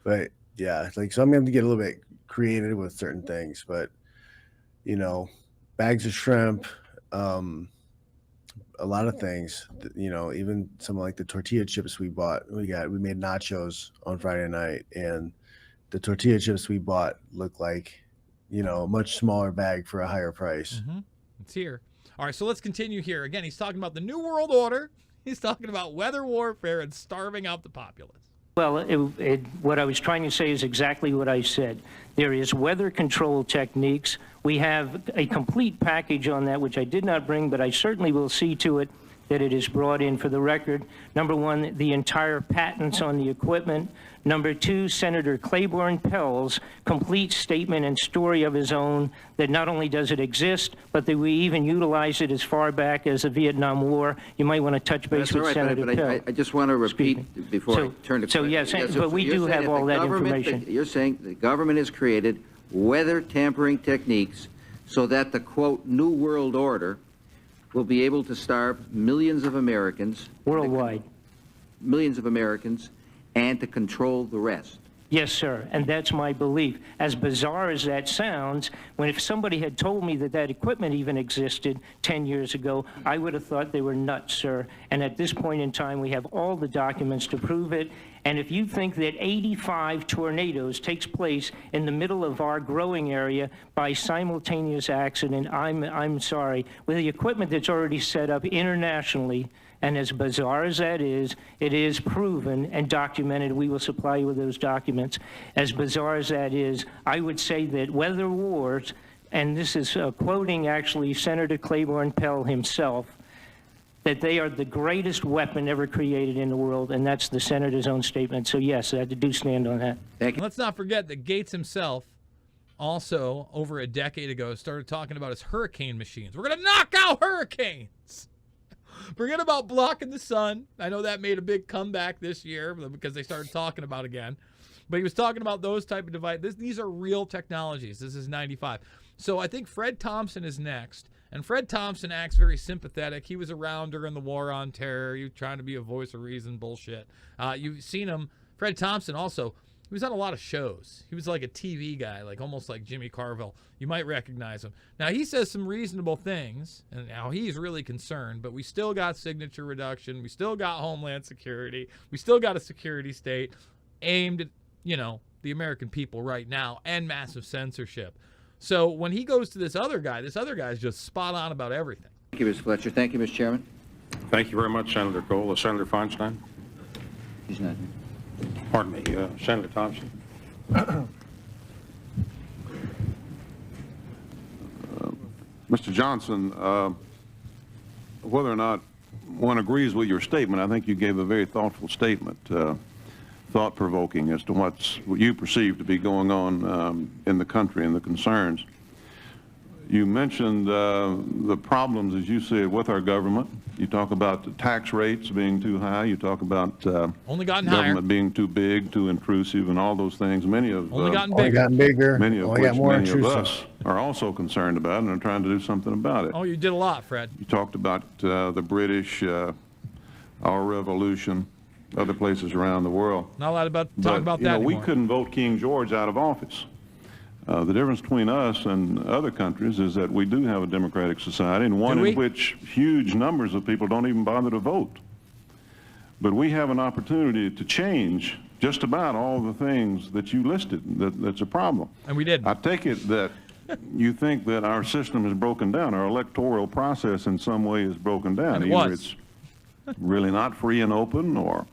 But yeah, so I'm going to get a little bit creative with certain things, but bags of shrimp, a lot of things, even some like the tortilla chips we bought. We made nachos on Friday night, and the tortilla chips we bought look like, a much smaller bag for a higher price. It's here. All right, so let's continue here. Again, he's talking about the New World Order. He's talking about weather warfare and starving out the populace. Well, what I was trying to say is exactly what I said. There is weather control techniques. We have a complete package on that, which I did not bring, but I certainly will see to it that it is brought in for the record. Number one, the entire patents on the equipment. Number two, Senator Claiborne Pell's complete statement and story of his own that not only does it exist, but that we even utilize it as far back as the Vietnam War. You might want to touch base with Senator Pell. I just want to repeat before I turn to questions. Yes, but we do have all that information. You're saying the government has created weather tampering techniques so that the, quote, New World Order will be able to starve millions of Americans. Worldwide. Millions of Americans, and to control the rest. Yes, sir, and that's my belief. As bizarre as that sounds, if somebody had told me that that equipment even existed 10 years ago, I would have thought they were nuts, sir. And at this point in time, we have all the documents to prove it. And if you think that 85 tornadoes takes place in the middle of our growing area by simultaneous accident, I'm sorry. With the equipment that's already set up internationally, and as bizarre as that is, it is proven and documented. We will supply you with those documents. As bizarre as that is, I would say that weather wars, and this is quoting actually Senator Claiborne Pell himself, that they are the greatest weapon ever created in the world, and that's the senator's own statement. So yes, I do stand on that. And let's not forget that Gates himself also, over a decade ago, started talking about his hurricane machines. We're going to knock out hurricanes. Forget about blocking the sun. I know that made a big comeback this year because they started talking about it again. But he was talking about those type of devices. These are real technologies. This is 95. So I think Fred Thompson is next. And Fred Thompson acts very sympathetic. He was around during the War on Terror. He was trying to be a voice of reason bullshit. You've seen him. Fred Thompson also, he was on a lot of shows. He was like a TV guy, like almost like Jimmy Carville. You might recognize him. Now, he says some reasonable things, and now he's really concerned, but we still got signature reduction. We still got Homeland Security. We still got a security state aimed at, the American people right now, and massive censorship. So when he goes to this other guy is just spot on about everything. Thank you, Mr. Fletcher. Thank you, Mr. Chairman. Thank you very much, Senator Cole. Senator Feinstein? He's not here. Pardon me, Senator Thompson? Mr. Johnson, whether or not one agrees with your statement, I think you gave a very thoughtful statement, thought-provoking as to what you perceive to be going on in the country and the concerns. You mentioned the problems, as you said, with our government. You talk about the tax rates being too high. You talk about Only gotten government higher. being too big, too intrusive, and all those things. Many of Only gotten Only bigger. gotten bigger. many of only which got more many of intrusive. us are also concerned about and are trying to do something about it. Oh, you did a lot, Fred. You talked about the British, our revolution, other places around the world. Not a lot about talk But, about you that know, we anymore. couldn't vote King George out of office. The difference between us and other countries is that we do have a democratic society, and one Do we? in which huge numbers of people don't even bother to vote. But we have an opportunity to change just about all the things that you listed that's a problem. And we did. I take it that you think that our system is broken down, our electoral process in some way is broken down. And it Either was. it's really not free and open, or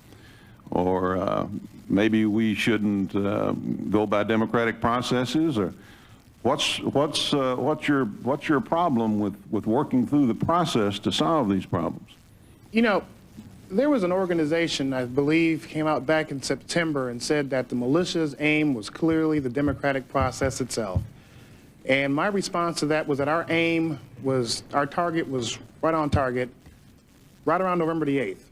maybe we shouldn't go by democratic processes, or what's your problem with working through the process to solve these problems? There was an organization, I believe, came out back in September and said that the militia's aim was clearly the democratic process itself. And my response to that was that our target was right on target, right around November the 8th,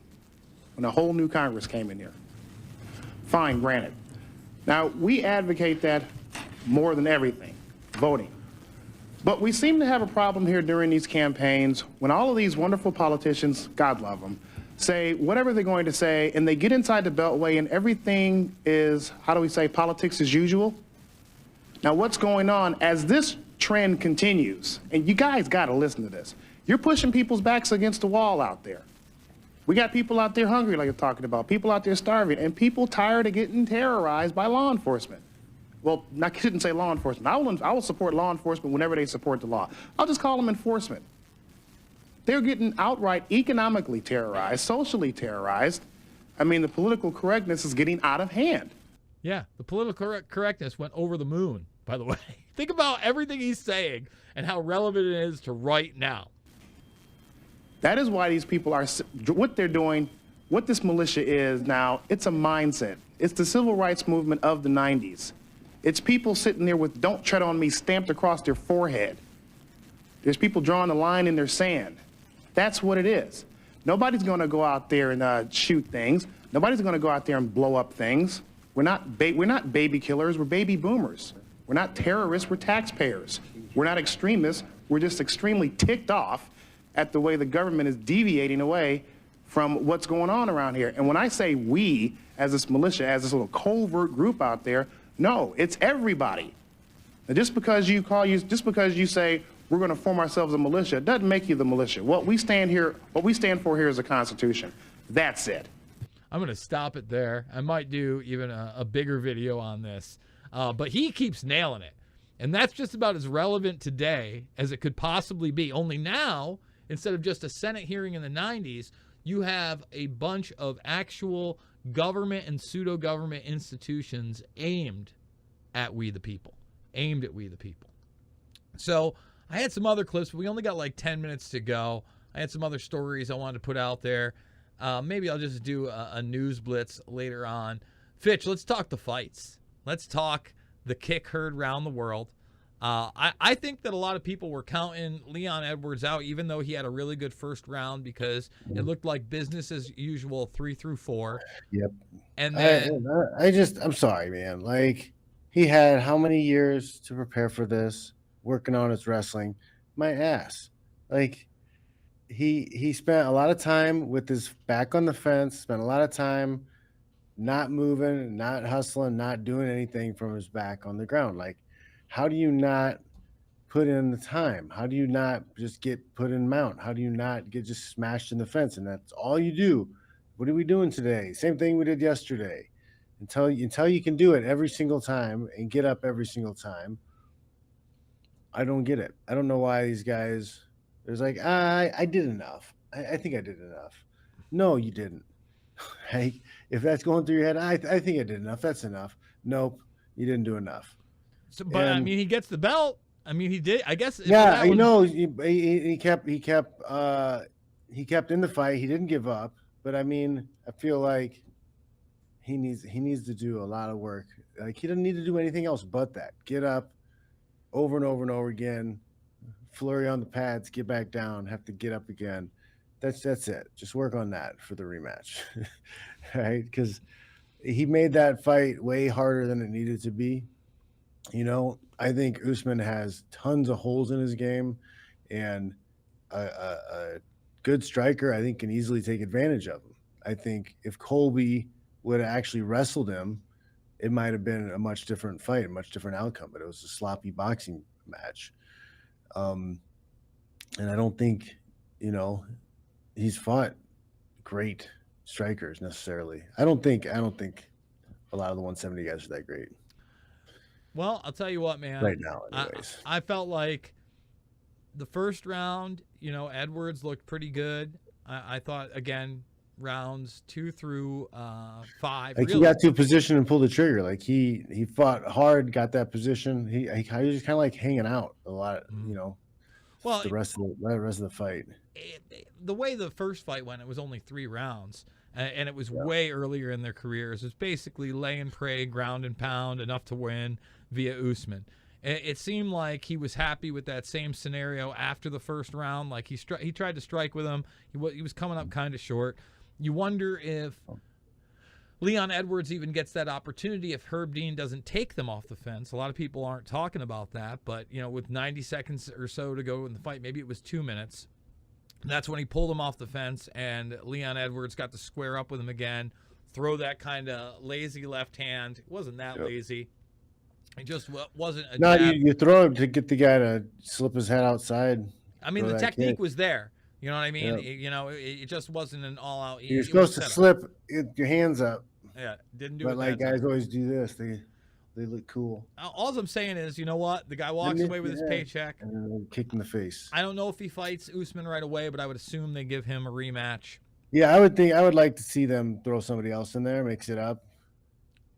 when a whole new Congress came in here. Fine, granted. Now, we advocate that more than everything, voting. But we seem to have a problem here during these campaigns when all of these wonderful politicians, God love them, say whatever they're going to say, and they get inside the Beltway and everything is, how do we say, politics as usual? Now, what's going on as this trend continues, and you guys got to listen to this, you're pushing people's backs against the wall out there. We got people out there hungry, like you're talking about, people out there starving, and people tired of getting terrorized by law enforcement. Well, I shouldn't say law enforcement. I will support law enforcement whenever they support the law. I'll just call them enforcement. They're getting outright economically terrorized, socially terrorized. I mean, the political correctness is getting out of hand. Yeah, the political correctness went over the moon, by the way. Think about everything he's saying and how relevant it is to right now. That is why these people are, what they're doing, what this militia is now, it's a mindset. It's the civil rights movement of the 90s. It's people sitting there with "Don't tread on me" stamped across their forehead. There's people drawing a line in their sand. That's what it is. Nobody's going to go out there and shoot things. Nobody's going to go out there and blow up things. We're not baby killers. We're baby boomers. We're not terrorists. We're taxpayers. We're not extremists. We're just extremely ticked off at the way the government is deviating away from what's going on around here. And when I say we, as this militia, as this little covert group out there, no, it's everybody. Now, just because you say we're going to form ourselves a militia, it doesn't make you the militia. What we stand for here is a constitution. That's it. I'm going to stop it there. I might do even a bigger video on this. But he keeps nailing it. And that's just about as relevant today as it could possibly be. Only now, instead of just a Senate hearing in the 90s, you have a bunch of actual government and pseudo-government institutions aimed at we the people. So I had some other clips, but we only got like 10 minutes to go. I had some other stories I wanted to put out there. Maybe I'll just do a news blitz later on. Fitch, let's talk the fights. Let's talk the kick heard around the world. I think that a lot of people were counting Leon Edwards out, even though he had a really good first round, because it looked like business as usual 3 through 4. Yep. And then I'm sorry, man. Like, he had how many years to prepare for this, working on his wrestling? My ass. Like, he spent a lot of time with his back on the fence, spent a lot of time not moving, not hustling, not doing anything from his back on the ground. Like, how do you not put in the time? How do you not just get put in mount? How do you not get just smashed in the fence? And that's all you do. What are we doing today? Same thing we did yesterday. Until you can do it every single time and get up every single time. I don't get it. I don't know why these guys. There's like, I did enough. I think I did enough. No, you didn't. Hey, if that's going through your head, I think I did enough. That's enough. Nope, you didn't do enough. So, but I mean, he gets the belt. I mean, he did. I guess. Yeah, you know, he kept in the fight. He didn't give up. But I mean, I feel like he needs to do a lot of work. Like, he doesn't need to do anything else but that. Get up over and over and over again. Flurry on the pads. Get back down. Have to get up again. That's it. Just work on that for the rematch, right? Because he made that fight way harder than it needed to be. You know, I think Usman has tons of holes in his game, and a good striker, I think, can easily take advantage of him. I think if Colby would have actually wrestled him, it might have been a much different fight, a much different outcome, but it was a sloppy boxing match. And I don't think, you know, he's fought great strikers necessarily. I don't think a lot of the 170 guys are that great. Well, I'll tell you what, man. Right now, anyways. I felt like the first round, you know, Edwards looked pretty good. I thought, again, rounds 2 through 5. Like, he got to a position and pulled the trigger. Like, he fought hard, got that position. He was just kind of like hanging out a lot, you know. Well, the rest of the fight. The way the first fight went, it was only 3 rounds, and it was way earlier in their careers. It was basically lay and pray, ground and pound, enough to win via Usman. It seemed like he was happy with that same scenario after the first round. Like, he tried to strike with him. He was coming up kind of short. You wonder if Leon Edwards even gets that opportunity if Herb Dean doesn't take them off the fence. A lot of people aren't talking about that, but, you know, with 90 seconds or so to go in the fight, maybe it was 2 minutes, that's when he pulled him off the fence, and Leon Edwards got to square up with him again, throw that kind of lazy left hand. It wasn't that lazy. It just wasn't a jab. You throw him to get the guy to slip his head outside. I mean, the technique was there. You know what I mean? Yep. You know, it just wasn't an all-out. You're supposed to slip your hands up. Yeah, didn't do but it. But like guys always do this. They look cool. All I'm saying is, you know what? The guy walks away with his paycheck. And then kick in the face. I don't know if he fights Usman right away, but I would assume they give him a rematch. Yeah, I would like to see them throw somebody else in there, mix it up,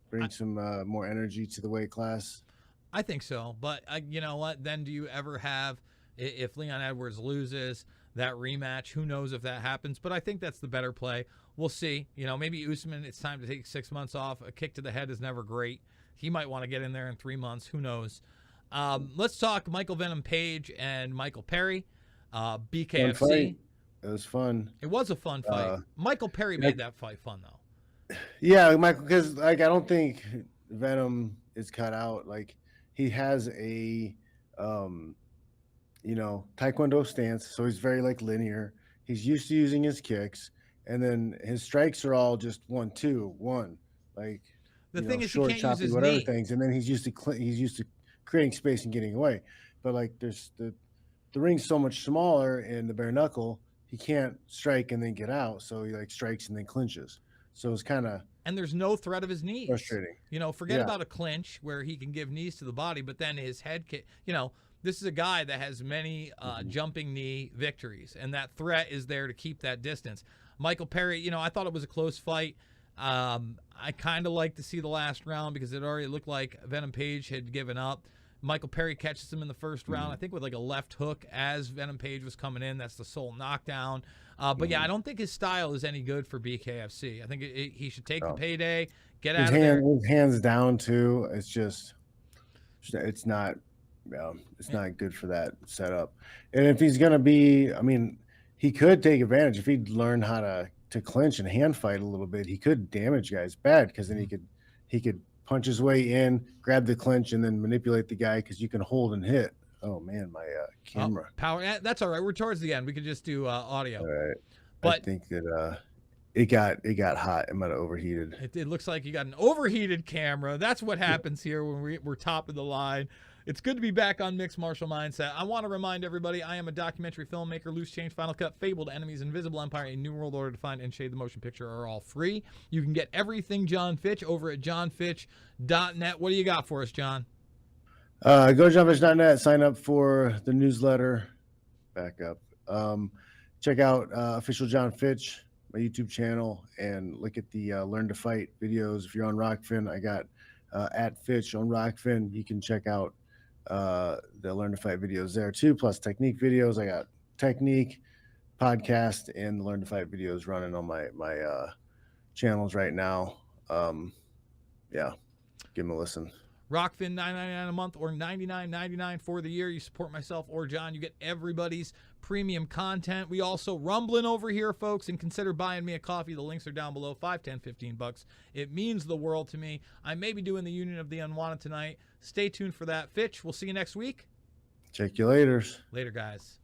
bring some more energy to the weight class. I think so, but you know what? Then do you ever have, if Leon Edwards loses, that rematch? Who knows if that happens? But I think that's the better play. We'll see. You know, maybe Usman, it's time to take 6 months off. A kick to the head is never great. He might want to get in there in 3 months. Who knows? Let's talk Michael Venom Page and Michael Perry, BKFC. It was fun. It was a fun fight. Michael Perry made that fight fun, though. Yeah, Michael, because like I don't think Venom is cut out. Like, he has a you know, Taekwondo stance, so he's very like linear. He's used to using his kicks, and then his strikes are all just 1, 2, 1, like the thing is, short, he can't choppy, use his whatever knee. things. And then he's used to creating space and getting away. But like, there's the ring's so much smaller in the bare knuckle, he can't strike and then get out. So he like strikes and then clinches. So it's kind of, and there's no threat of his knees. Frustrating. You know, forget about a clinch where he can give knees to the body, but then his head kick. You know, this is a guy that has many jumping knee victories, and that threat is there to keep that distance. Michael Perry, you know, I thought it was a close fight. I kind of like to see the last round because it already looked like Venom Page had given up. Michael Perry catches him in the first round, I think with like a left hook as Venom Page was coming in. That's the sole knockdown. But yeah, I don't think his style is any good for BKFC. I think he should take the payday, get out of there. His hands down too. It's just, it's not Yeah, it's not good for that setup. And if he's gonna be, I mean, he could take advantage if he'd learn how to clinch and hand fight a little bit. He could damage guys bad because then he could punch his way in, grab the clinch, and then manipulate the guy because you can hold and hit. Oh man, my camera. Power. That's all right. We're towards the end. We could just do audio. All right. But I think that it got hot. It might have overheated. it looks like you got an overheated camera. That's what happens here when we're top of the line. It's good to be back on Mixed Martial Mindset. I want to remind everybody I am a documentary filmmaker. Loose Change, Final Cut, Fabled Enemies, Invisible Empire, A New World Order Defined, and Shade the Motion Picture are all free. You can get everything John Fitch over at johnfitch.net. What do you got for us, John? Go to johnfitch.net, sign up for the newsletter. Back up. Check out official John Fitch, my YouTube channel, and look at the Learn to Fight videos. If you're on Rockfin, I got at Fitch on Rockfin. You can check out the Learn to Fight videos there too, plus technique videos. I got technique, podcast, and the Learn to Fight videos running on my channels right now. Yeah, give them a listen. Rockfin, $9.99 a month or $99.99 for the year. You support myself or John. You get everybody's premium content. We also rumbling over here, folks, and consider buying me a coffee. The links are down below. $5, $10, $15. It means the world to me. I may be doing the Union of the Unwanted tonight. Stay tuned for that. Fitch, we'll see you next week. Check you later. Later, guys.